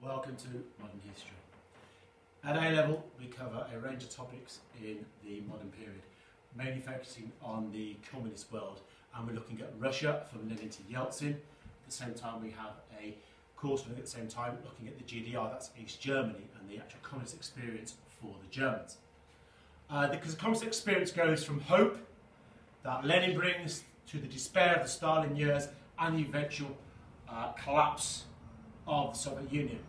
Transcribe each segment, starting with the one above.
Welcome to Modern History. At A level we cover a range of topics in the modern period, mainly focusing on the communist world, and we're looking at Russia from Lenin to Yeltsin. At the same time we have a course at the same time looking at the GDR, that's East Germany, and the actual communist experience for the Germans. Because the communist experience goes from hope that Lenin brings to the despair of the Stalin years and the eventual collapse of the Soviet Union.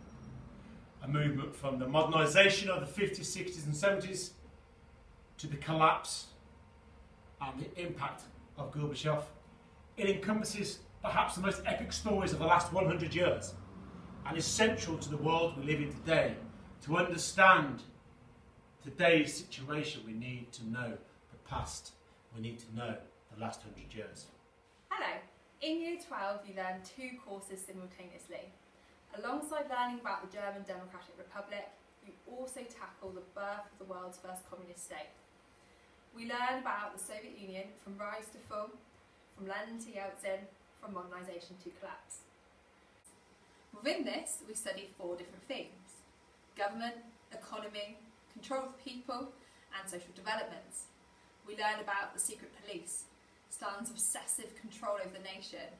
A movement from the modernisation of the 50s, 60s and 70s to the collapse and the impact of Gorbachev. It encompasses perhaps the most epic stories of the last 100 years and is central to the world we live in today. To understand today's situation, we need to know the past. We need to know the last 100 years. Hello. In Year 12 you learn two courses simultaneously. Alongside learning about the German Democratic Republic, you also tackle the birth of the world's first communist state. We learn about the Soviet Union from rise to fall, from Lenin to Yeltsin, from modernisation to collapse. Within this, we study four different themes: government, economy, control of the people, and social developments. We learn about the secret police, Stalin's obsessive control over the nation,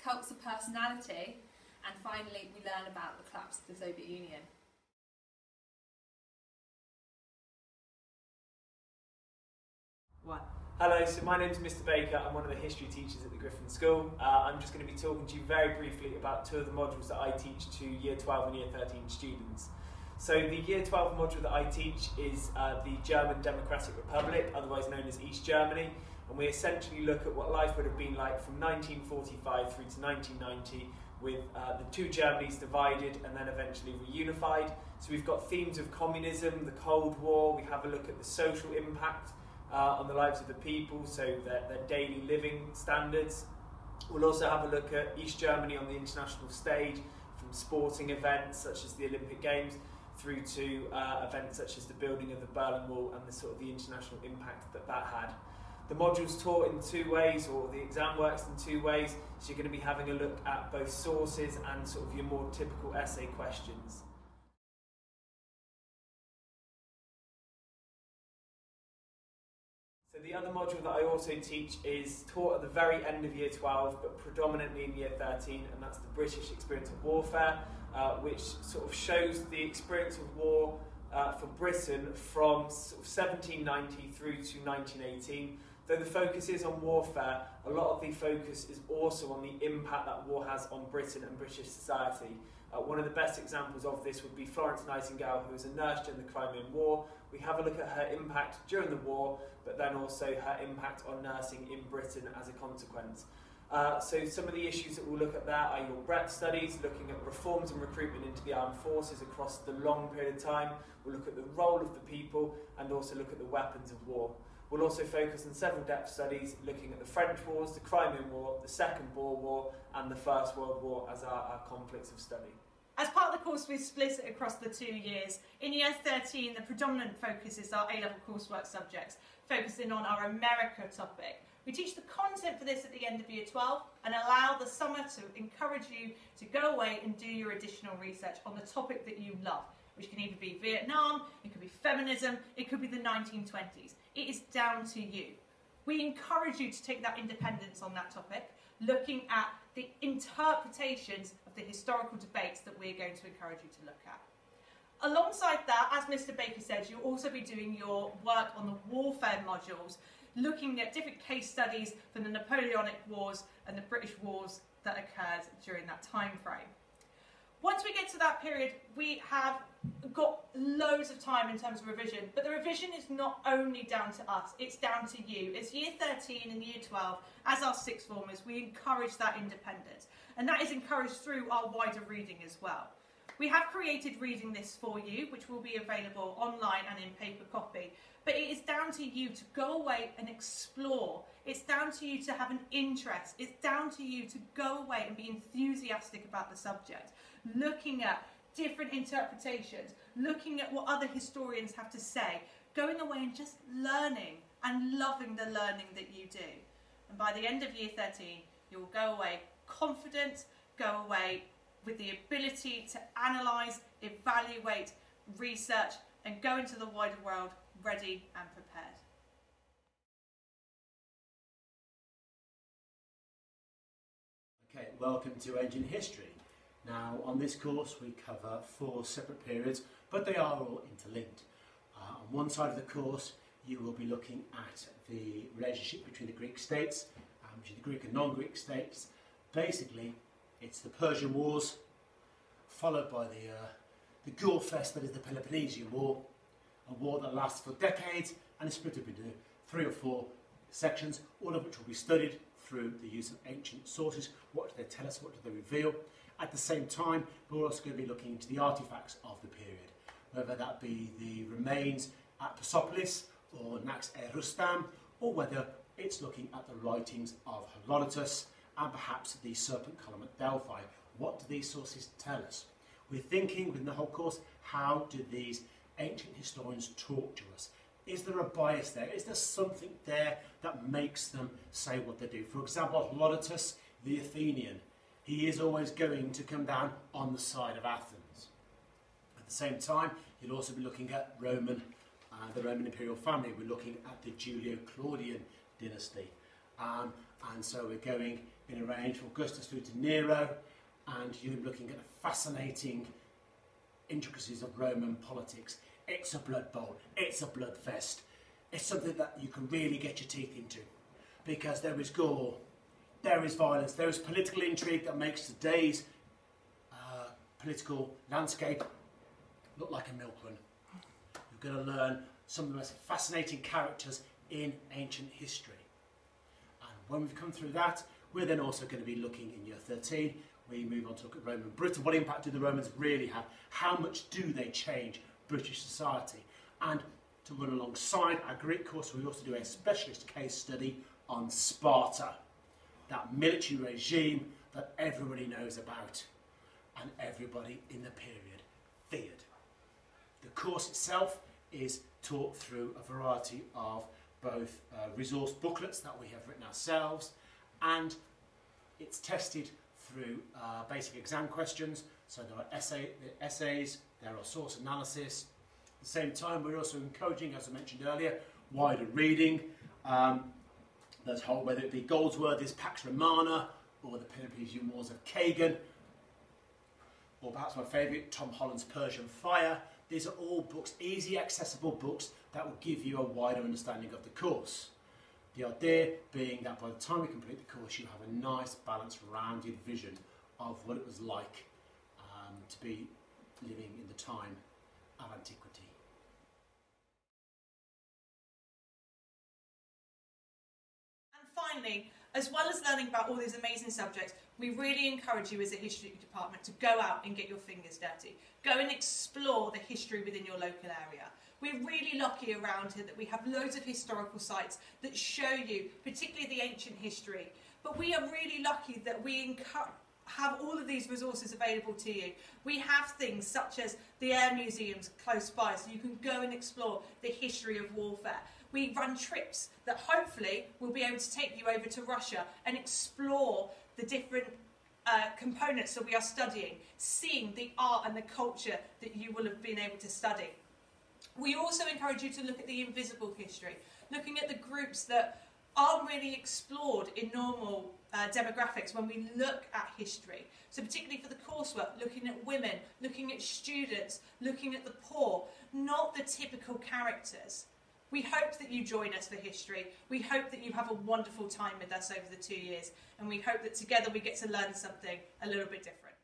cults of personality, and finally we learn about the collapse of the Soviet Union. Hello, so my name is Mr Baker. I'm one of the history teachers at the Gryphon School. I'm just going to be talking to you very briefly about two of the modules that I teach to Year 12 and Year 13 students. So the Year 12 module that I teach is the German Democratic Republic, otherwise known as East Germany, and we essentially look at what life would have been like from 1945 through to 1990 with the two Germanys divided and then eventually reunified. So we've got themes of communism, the Cold War, we have a look at the social impact on the lives of the people, so their daily living standards. We'll also have a look at East Germany on the international stage, from sporting events such as the Olympic Games through to events such as the building of the Berlin Wall and the sort of the international impact that that had. The module's taught in two ways, or the exam works in two ways, so you're going to be having a look at both sources and sort of your more typical essay questions. So the other module that I also teach is taught at the very end of Year 12, but predominantly in Year 13, and that's the British experience of warfare, which sort of shows the experience of war for Britain from sort of 1790 through to 1918. Though the focus is on warfare, a lot of the focus is also on the impact that war has on Britain and British society. One of the best examples of this would be Florence Nightingale, who was a nurse during the Crimean War. We have a look at her impact during the war, but then also her impact on nursing in Britain as a consequence. So some of the issues that we'll look at there are your breadth studies, looking at reforms and recruitment into the armed forces across the long period of time. We'll look at the role of the people and also look at the weapons of war. We'll also focus on several depth studies, looking at the French Wars, the Crimean War, the Second Boer War, and the First World War as our conflicts of study. As part of the course, we've split it across the 2 years. In Year 13, the predominant focus is our A-level coursework subjects, focusing on our America topic. We teach the content for this at the end of Year 12 and allow the summer to encourage you to go away and do your additional research on the topic that you love, which can either be Vietnam, it could be feminism, it could be the 1920s. It is down to you. We encourage you to take that independence on that topic, looking at the interpretations of the historical debates that we're going to encourage you to look at. Alongside that, as Mr Baker said, you'll also be doing your work on the warfare modules, looking at different case studies from the Napoleonic Wars and the British Wars that occurred during that time frame. Once we get to that period, we have got loads of time in terms of revision, but the revision is not only down to us, it's down to you. As Year 13 and Year 12, as our sixth formers, we encourage that independence, and that is encouraged through our wider reading as well. We have created reading lists for you, which will be available online and in paper copy, but it is down to you to go away and explore. It's down to you to have an interest. It's down to you to go away and be enthusiastic about the subject, looking at different interpretations, looking at what other historians have to say, going away and just learning and loving the learning that you do. And by the end of Year 13, you will go away confident, go away with the ability to analyse, evaluate, research and go into the wider world ready and prepared. Okay, welcome to Ancient History. Now on this course we cover 4 separate periods, but they are all interlinked. On one side of the course you will be looking at the relationship between the Greek states, which are the Greek and non-Greek states. Basically it's the Persian Wars, followed by the Gore Fest, that is the Peloponnesian War, a war that lasts for decades and is split up into 3 or 4 sections, all of which will be studied through the use of ancient sources. What do they tell us? What do they reveal? At the same time, we're also going to be looking into the artefacts of the period, whether that be the remains at Persepolis or Nax-e-Rustam, or whether it's looking at the writings of Herodotus and perhaps the serpent column at Delphi. What do these sources tell us? We're thinking within the whole course, how do these ancient historians talk to us? Is there a bias there? Is there something there that makes them say what they do? For example, Herodotus, the Athenian, he is always going to come down on the side of Athens. At the same time, you'll also be looking at the Roman imperial family. We're looking at the Julio-Claudian dynasty. And so we're going in a range from Augustus through to Nero, and you'll be looking at the fascinating intricacies of Roman politics. It's a blood bowl, it's a blood fest. It's something that you can really get your teeth into, because there is gore, there is violence, there is political intrigue that makes today's political landscape look like a milk run. You're going to learn some of the most fascinating characters in ancient history. And when we've come through that, we're then also going to be looking in year 13. We move on to look at Roman Britain. What impact do the Romans really have? How much do they change British society? And to run alongside our Greek course, we also do a specialist case study on Sparta, that military regime that everybody knows about and everybody in the period feared. The course itself is taught through a variety of both resource booklets that we have written ourselves, and it's tested through basic exam questions. So there are essays, there are source analysis. At the same time, we're also encouraging, as I mentioned earlier, wider reading. There's whole, whether it be Goldsworthy's Pax Romana or the Peloponnesian Wars of Kagan, or perhaps my favourite, Tom Holland's Persian Fire. These are all books, easy accessible books that will give you a wider understanding of the course. The idea being that by the time we complete the course, you have a nice, balanced, rounded vision of what it was like to be living in the time of antiquity. And finally, as well as learning about all these amazing subjects, we really encourage you as a history department to go out and get your fingers dirty. Go and explore the history within your local area. We're really lucky around here that we have loads of historical sites that show you, particularly the ancient history. But we are really lucky that we have all of these resources available to you. We have things such as the air museums close by, so you can go and explore the history of warfare. We run trips that hopefully will be able to take you over to Russia and explore the different components that we are studying, seeing the art and the culture that you will have been able to study. We also encourage you to look at the invisible history, looking at the groups that aren't really explored in normal demographics when we look at history. So particularly for the coursework, looking at women, looking at students, looking at the poor, not the typical characters. We hope that you join us for history. We hope that you have a wonderful time with us over the 2 years, and we hope that together we get to learn something a little bit different.